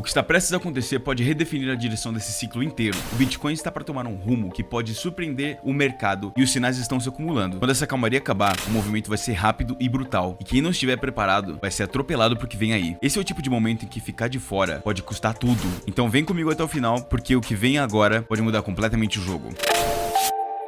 O que está prestes a acontecer pode redefinir a direção desse ciclo inteiro. O Bitcoin está para tomar um rumo que pode surpreender o mercado e os sinais estão se acumulando. Quando essa calmaria acabar, o movimento vai ser rápido e brutal, e quem não estiver preparado vai ser atropelado por que vem aí. Esse é o tipo de momento em que ficar de fora pode custar tudo. Então vem comigo até o final, porque o que vem agora pode mudar completamente o jogo.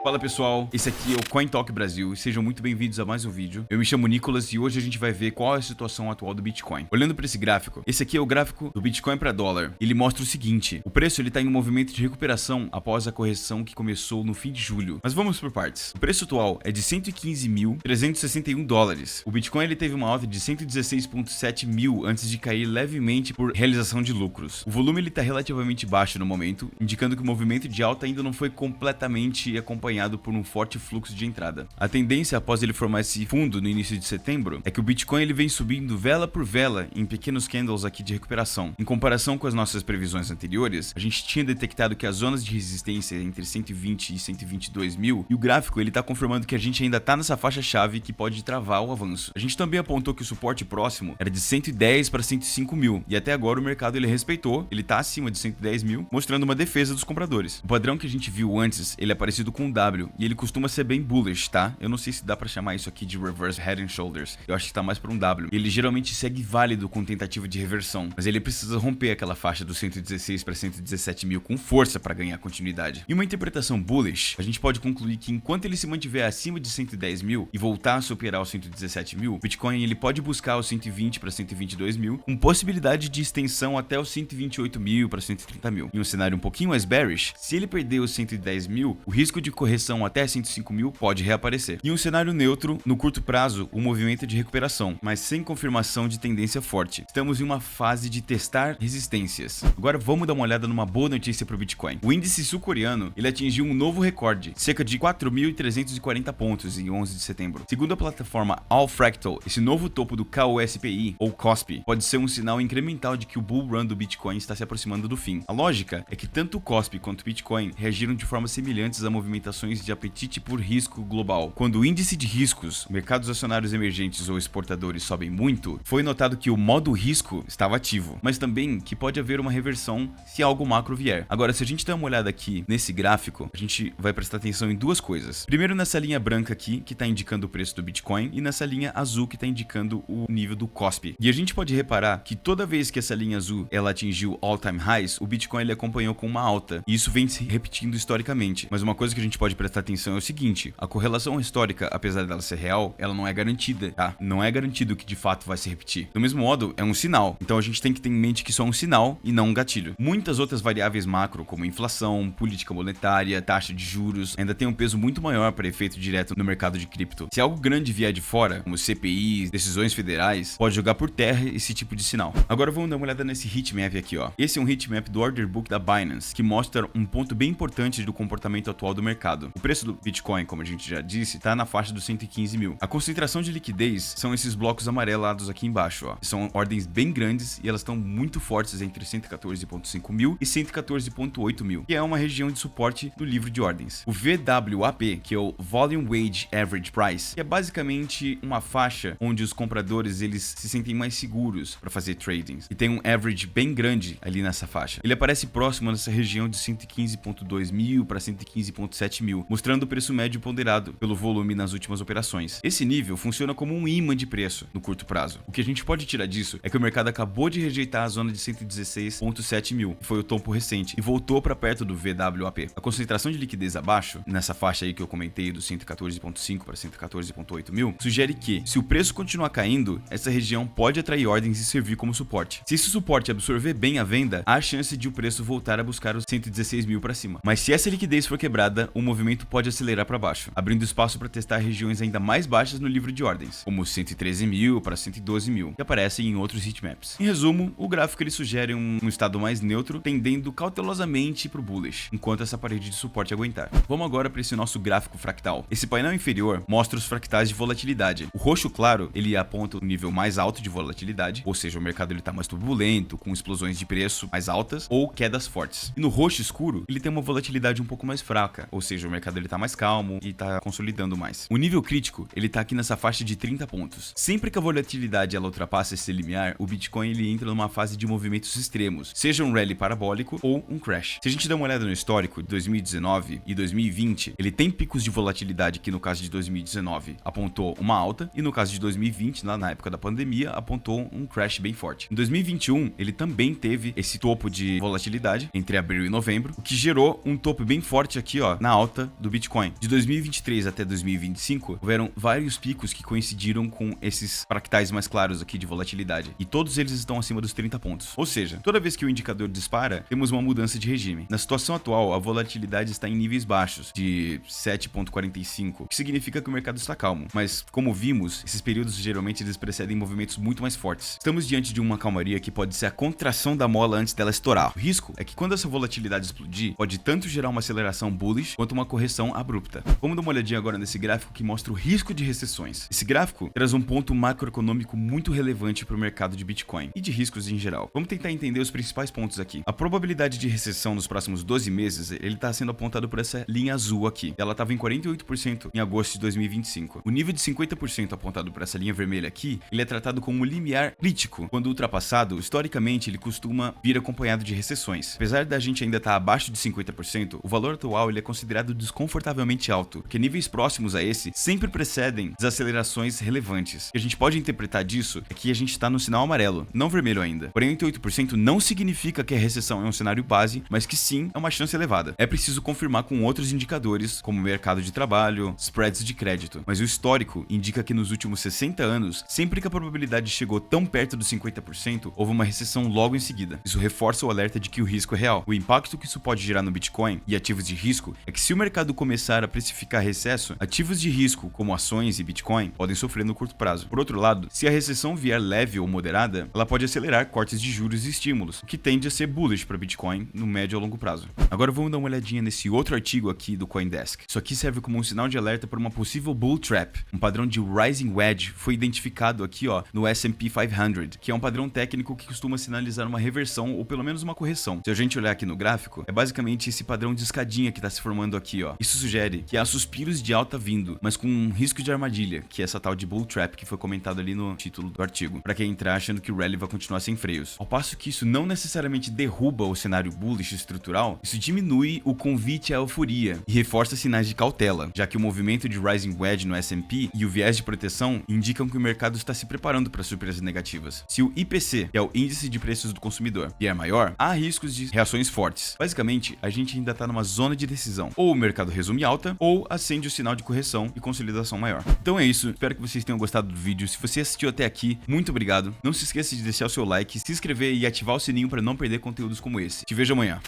Fala pessoal, esse aqui é o Coin Talk Brasil e sejam muito bem-vindos a mais um vídeo. Eu me chamo Nicolas e hoje a gente vai ver qual é a situação atual do Bitcoin. Olhando para esse gráfico, esse aqui é o gráfico do Bitcoin para dólar. Ele mostra o seguinte: o preço ele tá em um movimento de recuperação após a correção que começou no fim de julho. Mas vamos por partes. O preço atual é de 115.361 dólares. O Bitcoin ele teve uma alta de 116.7 mil antes de cair levemente por realização de lucros. O volume ele tá relativamente baixo no momento, indicando que o movimento de alta ainda não foi completamente acompanhado por um forte fluxo de entrada. A tendência após ele formar esse fundo no início de setembro é que o Bitcoin ele vem subindo vela por vela em pequenos candles aqui de recuperação. Em comparação com as nossas previsões anteriores, a gente tinha detectado que as zonas de resistência entre 120 e 122 mil, e o gráfico ele tá confirmando que a gente ainda tá nessa faixa chave que pode travar o avanço. A gente também apontou que o suporte próximo era de 110 para 105 mil, e até agora o mercado ele respeitou, ele tá acima de 110 mil, mostrando uma defesa dos compradores. O padrão que a gente viu antes, ele é parecido com o W, e ele costuma ser bem bullish, tá? Eu não sei se dá pra chamar isso aqui de reverse head and shoulders. Eu acho que tá mais pra um W. Ele geralmente segue válido com tentativa de reversão, mas ele precisa romper aquela faixa dos 116 para 117 mil com força para ganhar continuidade. Em uma interpretação bullish, a gente pode concluir que enquanto ele se mantiver acima de 110 mil e voltar a superar os 117 mil, o Bitcoin ele pode buscar os 120 para 122 mil, com possibilidade de extensão até os 128 mil para 130 mil. Em um cenário um pouquinho mais bearish, se ele perder os 110 mil, o risco de correção até 105 mil pode reaparecer. Em um cenário neutro, no curto prazo, o movimento é de recuperação, mas sem confirmação de tendência forte. Estamos em uma fase de testar resistências. Agora vamos dar uma olhada numa boa notícia para o Bitcoin. O índice sul-coreano ele atingiu um novo recorde, cerca de 4.340 pontos em 11 de setembro. Segundo a plataforma Allfractal, esse novo topo do KOSPI, ou KOSPI, pode ser um sinal incremental de que o bull run do Bitcoin está se aproximando do fim. A lógica é que tanto o KOSPI quanto o Bitcoin reagiram de formas semelhantes a movimentações de apetite por risco global. Quando o índice de riscos, mercados acionários emergentes ou exportadores sobem muito, foi notado que o modo risco estava ativo, mas também que pode haver uma reversão se algo macro vier. Agora, se a gente der uma olhada aqui nesse gráfico, a gente vai prestar atenção em duas coisas. Primeiro, nessa linha branca aqui, que está indicando o preço do Bitcoin, e nessa linha azul, que está indicando o nível do KOSPI. E a gente pode reparar que toda vez que essa linha azul ela atingiu all-time highs, o Bitcoin ele acompanhou com uma alta, e isso vem se repetindo historicamente. Mas uma coisa que a gente pode prestar atenção é o seguinte: a correlação histórica, apesar dela ser real, ela não é garantida, tá? Não é garantido que de fato vai se repetir. Do mesmo modo, é um sinal. Então a gente tem que ter em mente que isso é um sinal e não um gatilho. Muitas outras variáveis macro, como inflação, política monetária, taxa de juros, ainda tem um peso muito maior para efeito direto no mercado de cripto. Se algo grande vier de fora, como CPIs, decisões federais, pode jogar por terra esse tipo de sinal. Agora vamos dar uma olhada nesse heatmap aqui, ó. Esse é um heatmap do order book da Binance, que mostra um ponto bem importante do comportamento atual do mercado. O preço do Bitcoin, como a gente já disse, está na faixa dos 115 mil. A concentração de liquidez são esses blocos amarelados aqui embaixo, ó. São ordens bem grandes e elas estão muito fortes entre 114.5 mil e 114.8 mil, que é uma região de suporte do livro de ordens. O VWAP, que é o Volume Weighted Average Price, que é basicamente uma faixa onde os compradores eles se sentem mais seguros para fazer tradings, e tem um average bem grande ali nessa faixa. Ele aparece próximo nessa região de 115.2 mil para 115.7 mil, mostrando o preço médio ponderado pelo volume nas últimas operações. Esse nível funciona como um imã de preço no curto prazo. O que a gente pode tirar disso é que o mercado acabou de rejeitar a zona de 116.7 mil, que foi o topo recente, e voltou para perto do VWAP. A concentração de liquidez abaixo, nessa faixa aí que eu comentei, do 114.5 para 114.8 mil, sugere que, se o preço continuar caindo, essa região pode atrair ordens e servir como suporte. Se esse suporte absorver bem a venda, há a chance de o preço voltar a buscar os 116 mil para cima. Mas se essa liquidez for quebrada, o movimento pode acelerar para baixo, abrindo espaço para testar regiões ainda mais baixas no livro de ordens, como 113 mil para 112 mil, que aparecem em outros heatmaps. Em resumo, o gráfico ele sugere um estado mais neutro, tendendo cautelosamente para o bullish, enquanto essa parede de suporte aguentar. Vamos agora para esse nosso gráfico fractal. Esse painel inferior mostra os fractais de volatilidade. O roxo claro, ele aponta o nível mais alto de volatilidade, ou seja, o mercado ele está mais turbulento, com explosões de preço mais altas ou quedas fortes. E no roxo escuro, ele tem uma volatilidade um pouco mais fraca, ou seja, seja, o mercado ele tá mais calmo e tá consolidando mais. O nível crítico, ele tá aqui nessa faixa de 30 pontos. Sempre que a volatilidade ela ultrapassa esse limiar, o Bitcoin ele entra numa fase de movimentos extremos, seja um rally parabólico ou um crash. Se a gente der uma olhada no histórico de 2019 e 2020, ele tem picos de volatilidade que no caso de 2019 apontou uma alta e no caso de 2020, lá na época da pandemia, apontou um crash bem forte. Em 2021, ele também teve esse topo de volatilidade entre abril e novembro, o que gerou um topo bem forte aqui, ó, na alta do Bitcoin. De 2023 até 2025, houveram vários picos que coincidiram com esses fractais mais claros aqui de volatilidade, e todos eles estão acima dos 30 pontos. Ou seja, toda vez que o indicador dispara, temos uma mudança de regime. Na situação atual, a volatilidade está em níveis baixos, de 7,45, o que significa que o mercado está calmo. Mas, como vimos, esses períodos geralmente eles precedem movimentos muito mais fortes. Estamos diante de uma calmaria que pode ser a contração da mola antes dela estourar. O risco é que quando essa volatilidade explodir, pode tanto gerar uma aceleração bullish quanto uma correção abrupta. Vamos dar uma olhadinha agora nesse gráfico que mostra o risco de recessões. Esse gráfico traz um ponto macroeconômico muito relevante para o mercado de Bitcoin e de riscos em geral. Vamos tentar entender os principais pontos aqui. A probabilidade de recessão nos próximos 12 meses, ele está sendo apontado por essa linha azul aqui. Ela estava em 48% em agosto de 2025. O nível de 50% apontado por essa linha vermelha aqui, ele é tratado como um limiar crítico. Quando ultrapassado, historicamente, ele costuma vir acompanhado de recessões. Apesar da gente ainda estar abaixo de 50%, o valor atual ele é considerado desconfortavelmente alto, porque níveis próximos a esse sempre precedem desacelerações relevantes. O que a gente pode interpretar disso é que a gente está no sinal amarelo, não vermelho ainda. 48% não significa que a recessão é um cenário base, mas que sim é uma chance elevada. É preciso confirmar com outros indicadores, como o mercado de trabalho, spreads de crédito. Mas o histórico indica que nos últimos 60 anos, sempre que a probabilidade chegou tão perto dos 50%, houve uma recessão logo em seguida. Isso reforça o alerta de que o risco é real. O impacto que isso pode gerar no Bitcoin e ativos de risco é que se o mercado começar a precificar recesso, ativos de risco como ações e Bitcoin podem sofrer no curto prazo. Por outro lado, se a recessão vier leve ou moderada, ela pode acelerar cortes de juros e estímulos, o que tende a ser bullish para Bitcoin no médio a longo prazo. Agora vamos dar uma olhadinha nesse outro artigo aqui do CoinDesk. Isso aqui serve como um sinal de alerta para uma possível bull trap. Um padrão de rising wedge foi identificado aqui, ó, no S&P 500, que é um padrão técnico que costuma sinalizar uma reversão ou pelo menos uma correção. Se a gente olhar aqui no gráfico, é basicamente esse padrão de escadinha que está se formando aqui, ó. Isso sugere que há suspiros de alta vindo, mas com um risco de armadilha, que é essa tal de bull trap que foi comentado ali no título do artigo, para quem entrar achando que o rally vai continuar sem freios. Ao passo que isso não necessariamente derruba o cenário bullish estrutural, isso diminui o convite à euforia e reforça sinais de cautela, já que o movimento de rising wedge no S&P e o viés de proteção indicam que o mercado está se preparando para surpresas negativas. Se o IPC, que é o índice de preços do consumidor, vier maior, há riscos de reações fortes. Basicamente, a gente ainda está numa zona de decisão. Ou o mercado resume alta, ou acende o sinal de correção e consolidação maior. Então é isso, espero que vocês tenham gostado do vídeo. Se você assistiu até aqui, muito obrigado. Não se esqueça de deixar o seu like, se inscrever e ativar o sininho para não perder conteúdos como esse. Te vejo amanhã.